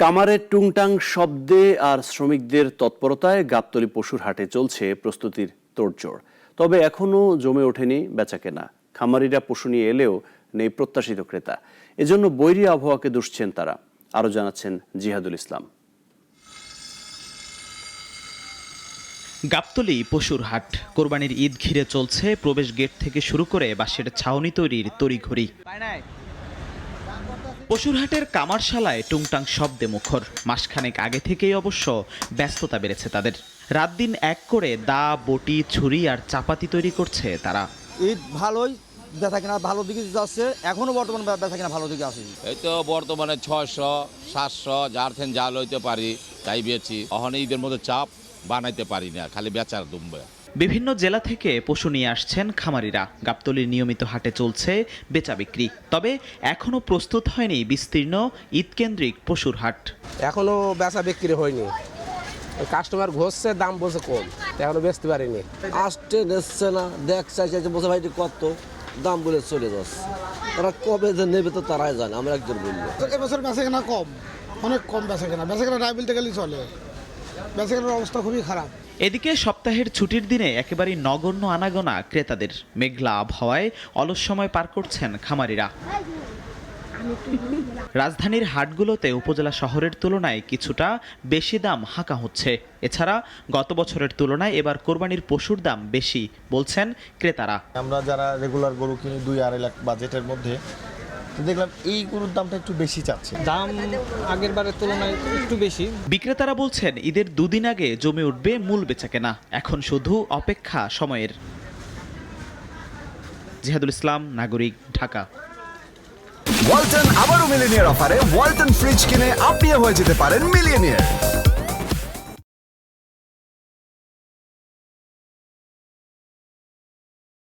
কামারের টুংটাং শব্দে আর শ্রমিকদের তৎপরতায় গাবতলী পশুর হাটে চলছে প্রস্তুতির তোড়জোড়। তবে এখনও জমে ওঠেনি বেচাকেনা। খামারিরা পশু নিয়ে এলেও নেই প্রত্যাশিত ক্রেতা। এজন্য বৈরী আবহাওয়াকে দুষছেন তারা। আরও জানাচ্ছেন জিহাদুল ইসলাম। গাবতলী পশুর হাট। কোরবানির ঈদ ঘিরে চলছে প্রবেশ গেট থেকে শুরু করে বাঁশের ছাউনি তৈরির তড়িঘড়ি। পশুর হাটের কামারশালায় টুংটাং শব্দে মুখর। মাসখানেক আগে থেকেই অবশ্য ব্যস্ততা বেড়েছে তাদের। রাত দিন এক করে দা, বটি, ছুরি আর চাপাতি তৈরি করছে তারা। ঈদ ভালোই, বেচা কেনা ভালো দিকে যাচ্ছে, এখনো বর্তমান বেচা কেনা ভালো দিকে আছে। এই তো বর্তমানে 600, 700 যার থেন যা লইতে পারি তাই বেচি। অহনে ঈদের মধ্যে চাপ বানাইতে পারি না, খালি বেচার দুম্বে। বিভিন্ন জেলা থেকে পশু নিয়ে আসছেন খামারিরা। গাবতলীর নিয়মিত হাটে চলছে বেচা বিক্রি। তবে এখনো প্রস্তুত হয়নি বিস্তীর্ণ ঈদকেন্দ্রিক পশুর হাট। এখনো বেচা বিক্রি হয়নি, কাস্টমার ঘষছে, দাম বলছে কম, এখনো বেচতে পারিনি। আসতে নিচ্ছে না, দেখ চাইছে বসে ভাই কত দাম বলে চলে যাচ্ছে। তারা কবে যে নেবে তো তারাই জানে, আমরা একজন বলবো। এবছর বেচা কেনা কম, অনেক কম বেচা কেনা নাই বলতে গেলেই চলে। বেচা কেনার অবস্থা খুবই খারাপ। এদিকে সপ্তাহের ছুটির দিনে একেবারেই নগণ্য আনাগোনা ক্রেতাদের। মেঘলা আবহাওয়ায় অলস সময় পার করছেন খামারিরা। রাজধানীর হাটগুলোতে উপজেলা শহরের তুলনায় কিছুটা বেশি দাম হাঁকা হচ্ছে। এছাড়া গত বছরের তুলনায় এবার কোরবানির পশুর দাম বেশি বলছেন ক্রেতারা। আমরা যারা রেগুলার গরু কিনি 2-2.5 লাখ বাজেটের মধ্যে, দেখলাম এই গরুর দামটা একটু বেশি চাচ্ছে। দাম আগের বারের তুলনায় একটু বেশি। বিক্রেতারা বলছেন ঈদের দুদিন আগে জমে উঠবে মূল বেচাকেনা। এখন শুধু অপেক্ষা সময়ের। জিহাদুল ইসলাম, নাগরিক, ঢাকা। ওয়ালটন আবারও মিলিনিয়ার অফারে ওয়ালটন ফ্রিজ কিনে আপনিও হয়ে যেতে পারেন মিলিয়নিয়ার।